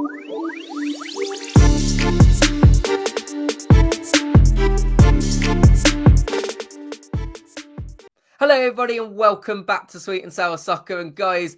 Hello everybody and welcome back to Sweet and Sour Soccer. And guys,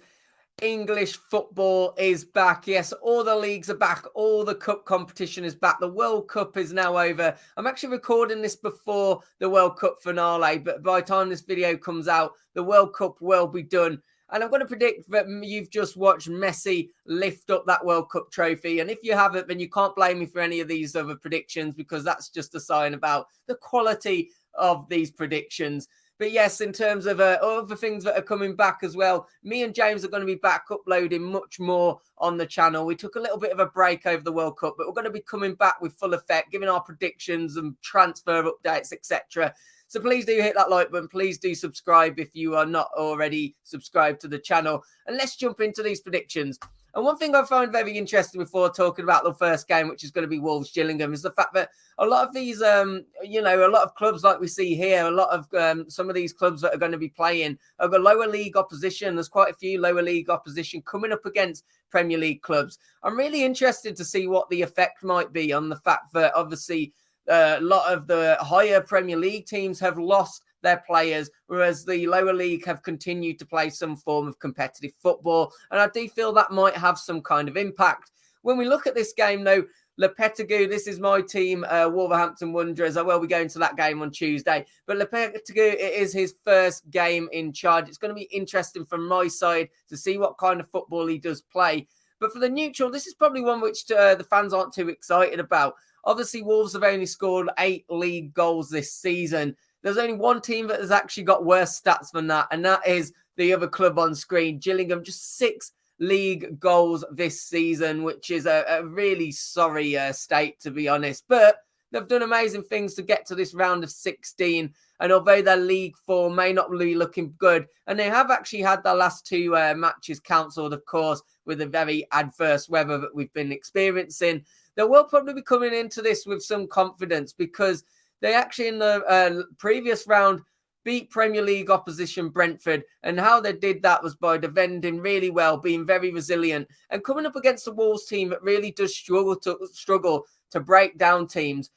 English football is back. Yes, all the leagues are back. All the cup competition is back. The World Cup is now over. I'm actually recording this before the World Cup finale, but by the time this video comes out, the World Cup will be done. And I'm going to predict that you've just watched Messi lift up that World Cup trophy. And if you haven't, then you can't blame me for any of these other predictions, because that's just a sign about the quality of these predictions. But yes, in terms of other things that are coming back as well, me and James are going to be back uploading much more on the channel. We took a little bit of a break over the World Cup, but we're going to be coming back with full effect, giving our predictions and transfer updates, etc. So please do hit that like button. Please do subscribe if you are not already subscribed to the channel. And let's jump into these predictions. And one thing I find very interesting before talking about the first game, which is going to be Wolves-Gillingham, is the fact that a lot of these, a lot of clubs like we see here, a lot of some of these clubs that are going to be playing have got lower league opposition. There's quite a few lower league opposition coming up against Premier League clubs. I'm really interested to see what the effect might be on the fact that obviously a lot of the higher Premier League teams have lost their players, whereas the lower league have continued to play some form of competitive football. And I do feel that might have some kind of impact. When we look at this game, though, Lopetegui, this is my team, Wolverhampton Wanderers. I will be going to that game on Tuesday. But Lopetegui, it is his first game in charge. It's going to be interesting from my side to see what kind of football he does play. But for the neutral, this is probably one which the fans aren't too excited about. Obviously, Wolves have only scored 8 league goals this season. There's only one team that has actually got worse stats than that, and that is the other club on screen, Gillingham. Just 6 league goals this season, which is a really sorry state, to be honest. But they've done amazing things to get to this round of 16. And although their league form may not be looking good, and they have actually had their last 2 matches cancelled, of course, with the very adverse weather that we've been experiencing, they will probably be coming into this with some confidence, because they actually, in the previous round, beat Premier League opposition Brentford. And how they did that was by defending really well, being very resilient, and coming up against the Wolves team that really does struggle to break down teams.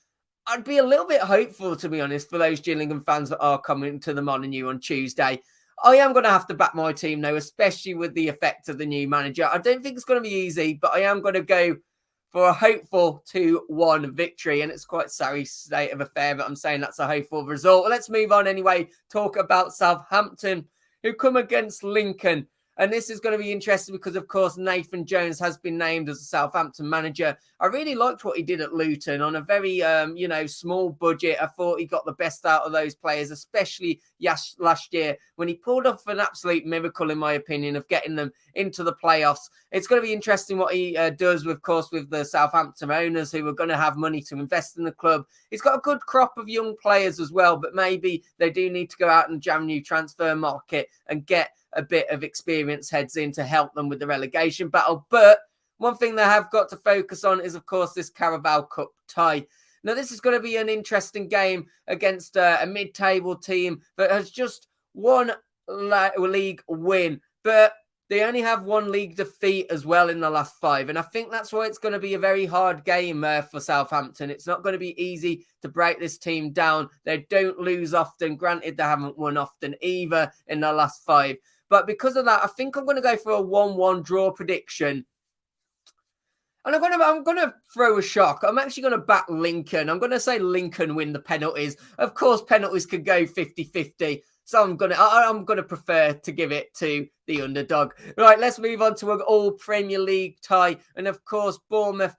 I'd be a little bit hopeful, to be honest, for those Gillingham fans that are coming to the Molineux on Tuesday. I am going to have to back my team, though, especially with the effect of the new manager. I don't think it's going to be easy, but I am going to go for a hopeful 2-1 victory. And it's quite a sorry state of affair, but I'm saying that's a hopeful result. Well, let's move on anyway. Talk about Southampton, who come against Lincoln. And this is going to be interesting because, of course, Nathan Jones has been named as a Southampton manager. I really liked what he did at Luton on a very, small budget. I thought he got the best out of those players, especially last year when he pulled off an absolute miracle, in my opinion, of getting them into the playoffs. It's going to be interesting what he does, with course, with the Southampton owners who are going to have money to invest in the club. He's got a good crop of young players as well, but maybe they do need to go out and jam new transfer market and get a bit of experience heads in to help them with the relegation battle. But one thing they have got to focus on is, of course, this Carabao Cup tie. Now, this is going to be an interesting game against a mid-table team that has just one league win, but they only have 1 league defeat as well in the last 5. And I think that's why it's going to be a very hard game for Southampton. It's not going to be easy to break this team down. They don't lose often. Granted, they haven't won often either in the last 5. But because of that, I think I'm going to go for a 1-1 draw prediction. And I'm going to throw a shock. I'm actually going to back Lincoln. I'm going to say Lincoln win the penalties. Of course, penalties could go 50-50. So I'm going to prefer to give it to the underdog. Right, let's move on to an all Premier League tie. And of course, Bournemouth,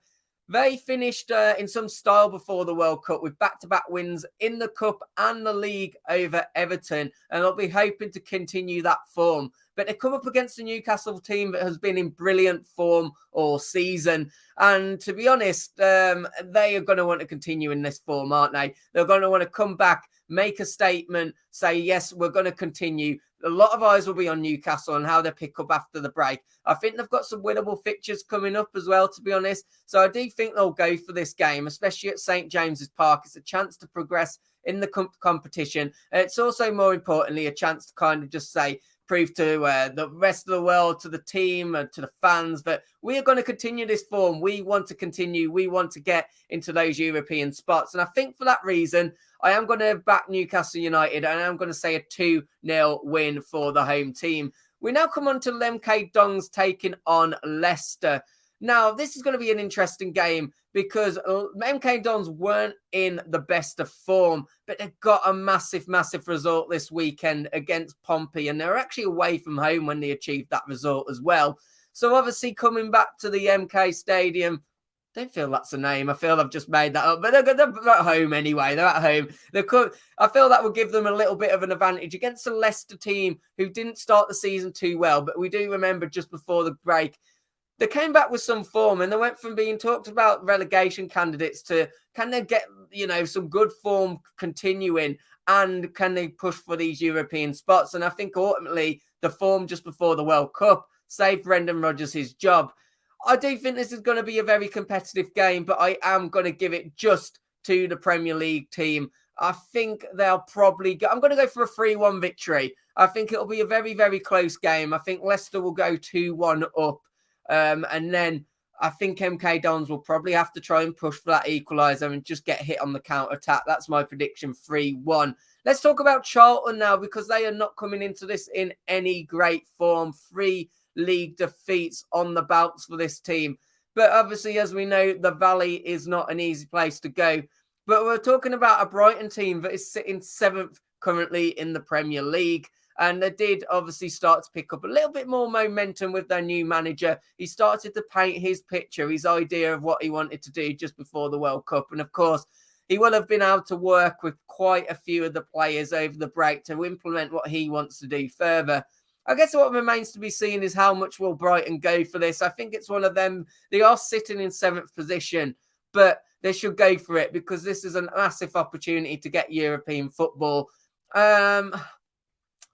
they finished in some style before the World Cup with back-to-back wins in the Cup and the League over Everton. And they'll be hoping to continue that form. But they come up against a Newcastle team that has been in brilliant form all season. And to be honest, they are going to want to continue in this form, aren't they? They're going to want to come back, make a statement, say, yes, we're going to continue. A lot of eyes will be on Newcastle and how they pick up after the break. I think they've got some winnable fixtures coming up as well, to be honest. So I do think they'll go for this game, especially at St. James's Park. It's a chance to progress in the competition. And it's also, more importantly, a chance to kind of just say, prove to the rest of the world, to the team, and to the fans that we are going to continue this form. We want to continue. We want to get into those European spots. And I think for that reason, I am going to back Newcastle United, and I'm going to say a 2-0 win for the home team. We now come on to MK Dons taking on Leicester. Now, this is going to be an interesting game because MK Dons weren't in the best of form, but they got a massive, massive result this weekend against Pompey, and they were actually away from home when they achieved that result as well. So obviously coming back to the MK Stadium, I don't feel that's a name. I feel I've just made that up, but they're at home anyway. They're at home. I feel that will give them a little bit of an advantage against a Leicester team who didn't start the season too well, but we do remember just before the break, they came back with some form, and they went from being talked about relegation candidates to can they get, some good form continuing, and can they push for these European spots? And I think ultimately the form just before the World Cup saved Brendan Rodgers his job. I do think this is going to be a very competitive game, but I am going to give it just to the Premier League team. I think they'll probably I'm going to go for a 3-1 victory. I think it'll be a very, very close game. I think Leicester will go 2-1 up. And then I think MK Dons will probably have to try and push for that equaliser and just get hit on the counter-attack. That's my prediction, 3-1. Let's talk about Charlton now, because they are not coming into this in any great form. 3 league defeats on the bounce for this team. But obviously, as we know, the Valley is not an easy place to go. But we're talking about a Brighton team that is sitting 7th currently in the Premier League. And they did obviously start to pick up a little bit more momentum with their new manager. He started to paint his picture, his idea of what he wanted to do just before the World Cup. And of course, he will have been able to work with quite a few of the players over the break to implement what he wants to do further. I guess what remains to be seen is how much will Brighton go for this. I think it's one of them. They are sitting in 7th position, but they should go for it because this is a massive opportunity to get European football.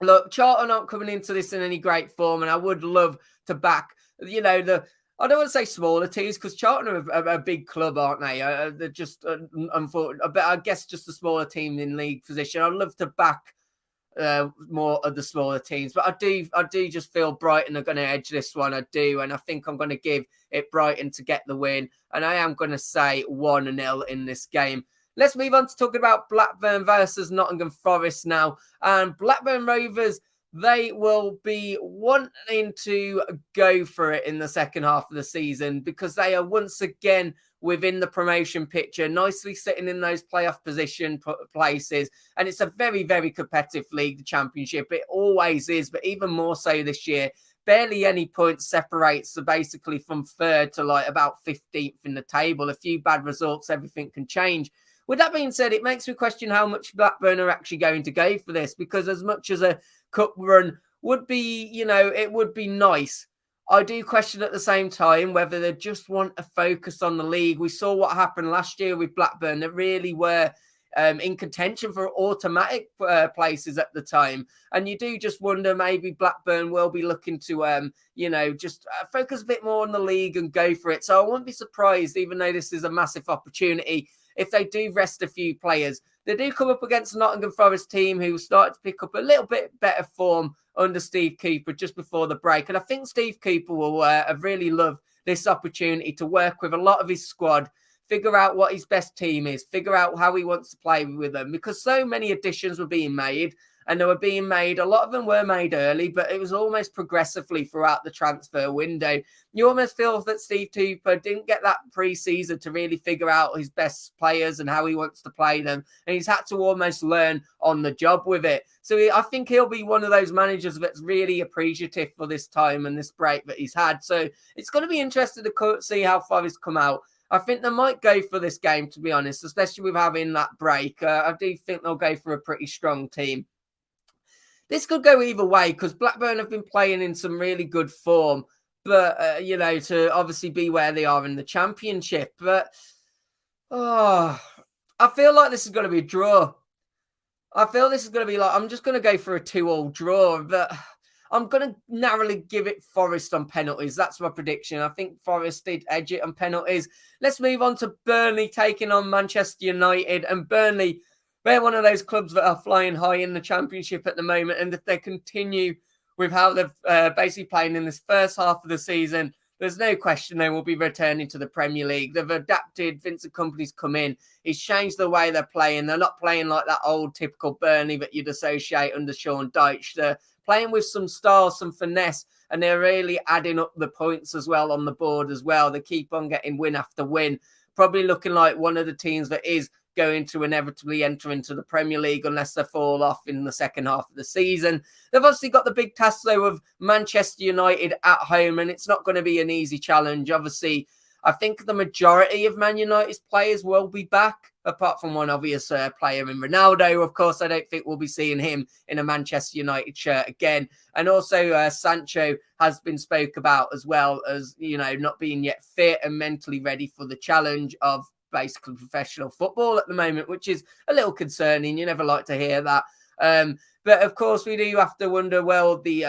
Look, Charlton aren't coming into this in any great form, and I would love to back, I don't want to say smaller teams because Charlton are a big club, aren't they? They're just, unfortunately, but I guess just a smaller team in league position. I'd love to back more of the smaller teams, but I do just feel Brighton are going to edge this one. I do, and I think I'm going to give it Brighton to get the win, and I am going to say 1-0 in this game. Let's move on to talking about Blackburn versus Nottingham Forest now. And Blackburn Rovers, they will be wanting to go for it in the second half of the season because they are once again within the promotion picture, nicely sitting in those playoff position places. And it's a very, very competitive league, the Championship. It always is, but even more so this year. Barely any points separates basically from 3rd to about 15th in the table. A few bad results, everything can change. With that being said, it makes me question how much Blackburn are actually going to go for this, because as much as a cup run would be, it would be nice, I do question at the same time whether they just want a focus on the league. We saw what happened last year with Blackburn. They really were in contention for automatic places at the time. And you do just wonder maybe Blackburn will be looking to, just focus a bit more on the league and go for it. So I won't be surprised, even though this is a massive opportunity, if they do rest a few players. They do come up against a Nottingham Forest team who started to pick up a little bit better form under Steve Cooper just before the break. And I think Steve Cooper will have really loved this opportunity to work with a lot of his squad, figure out what his best team is, figure out how he wants to play with them, because so many additions were being made. And they were being made, a lot of them were made early, but it was almost progressively throughout the transfer window. You almost feel that Steve Cooper didn't get that pre-season to really figure out his best players and how he wants to play them. And he's had to almost learn on the job with it. So I think he'll be one of those managers that's really appreciative for this time and this break that he's had. So it's going to be interesting to see how Forest come out. I think they might go for this game, to be honest, especially with having that break. I do think they'll go for a pretty strong team. This could go either way because Blackburn have been playing in some really good form, but, to obviously be where they are in the Championship. But, I feel like this is going to be a draw. I feel this is going to be I'm just going to go for a 2-2 draw, but I'm going to narrowly give it Forest on penalties. That's my prediction. I think Forest did edge it on penalties. Let's move on to Burnley taking on Manchester United. And Burnley, they're one of those clubs that are flying high in the Championship at the moment. And if they continue with how they've basically playing in this first half of the season, there's no question they will be returning to the Premier League. They've adapted. Vincent Kompany's come in. He's changed the way they're playing. They're not playing like that old typical Burnley that you'd associate under Sean Dyche. They're playing with some style, some finesse, and they're really adding up the points as well on the board as well. They keep on getting win after win. Probably looking like one of the teams that is going to inevitably enter into the Premier League unless they fall off in the second half of the season. They've obviously got the big task, though, of Manchester United at home, and it's not going to be an easy challenge. Obviously, I think the majority of Man United's players will be back, apart from one obvious player in Ronaldo. Of course, I don't think we'll be seeing him in a Manchester United shirt again. And also, Sancho has been spoke about as well as, not being yet fit and mentally ready for the challenge of basically professional football at the moment, which is a little concerning. You never like to hear that. But of course, we do have to wonder, well, the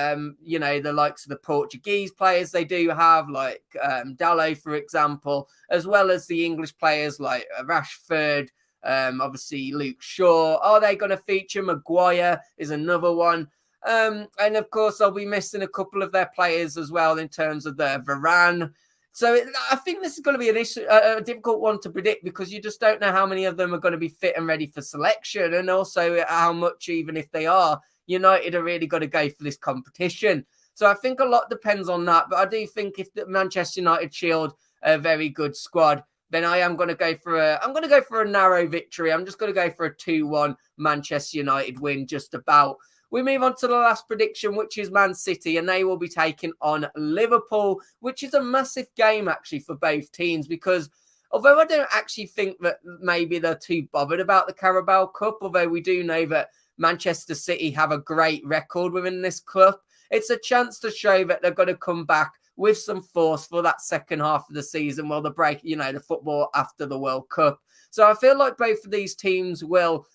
likes of the Portuguese players they do have, like Dalot, for example, as well as the English players like Rashford, obviously Luke Shaw. Are they going to feature? Maguire is another one. And of course, they'll be missing a couple of their players as well in terms of the Varane. So I think this is going to be a difficult one to predict because you just don't know how many of them are going to be fit and ready for selection, and also how much, even if they are, United are really got to go for this competition. So I think a lot depends on that. But I do think if the Manchester United shield a very good squad, then I am going to go for a narrow victory. I'm just going to go for a 2-1 Manchester United win, just about. We move on to the last prediction, which is Man City, and they will be taking on Liverpool, which is a massive game, actually, for both teams, because although I don't actually think that maybe they're too bothered about the Carabao Cup, although we do know that Manchester City have a great record within this club, it's a chance to show that they're going to come back with some force for that second half of the season while the break, the football after the World Cup. So I feel like both of these teams will...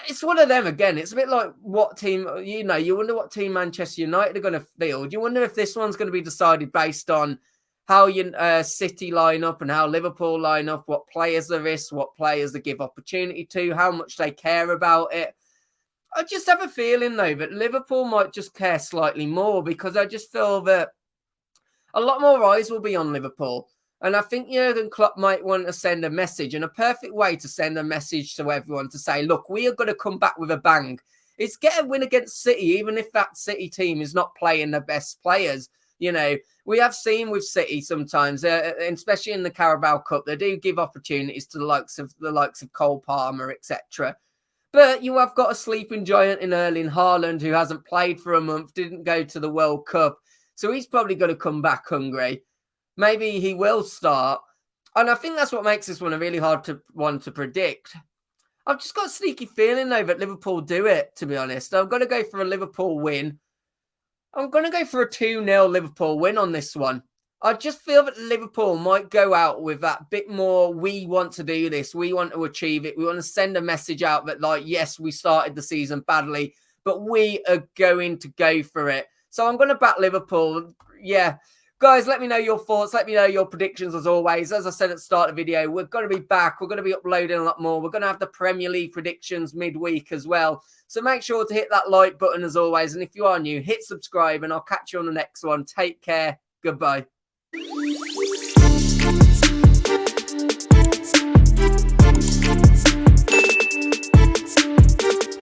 It's one of them again. It's a bit like what team, you wonder what team Manchester United are going to field. You wonder if this one's going to be decided based on how City line up and how Liverpool line up, what players they risk, what players they give opportunity to, how much they care about it. I just have a feeling, though, that Liverpool might just care slightly more because I just feel that a lot more eyes will be on Liverpool. And I think Jurgen Klopp might want to send a message, and a perfect way to send a message to everyone to say, look, we are going to come back with a bang. It's get a win against City, even if that City team is not playing the best players. We have seen with City sometimes, especially in the Carabao Cup, they do give opportunities to the likes of Cole Palmer, etc. But you have got a sleeping giant in Erling Haaland who hasn't played for a month, didn't go to the World Cup. So he's probably going to come back hungry. Maybe he will start. And I think that's what makes this one a really hard one to predict. I've just got a sneaky feeling, though, that Liverpool do it, to be honest. I'm going to go for a Liverpool win. I'm going to go for a 2-0 Liverpool win on this one. I just feel that Liverpool might go out with that bit more, we want to do this. We want to achieve it. We want to send a message out that, like, yes, we started the season badly, but we are going to go for it. So I'm going to back Liverpool. Yeah. Guys, let me know your thoughts. Let me know your predictions as always. As I said at the start of the video, we're going to be back. We're going to be uploading a lot more. We're going to have the Premier League predictions midweek as well. So make sure to hit that like button as always. And if you are new, hit subscribe and I'll catch you on the next one. Take care. Goodbye.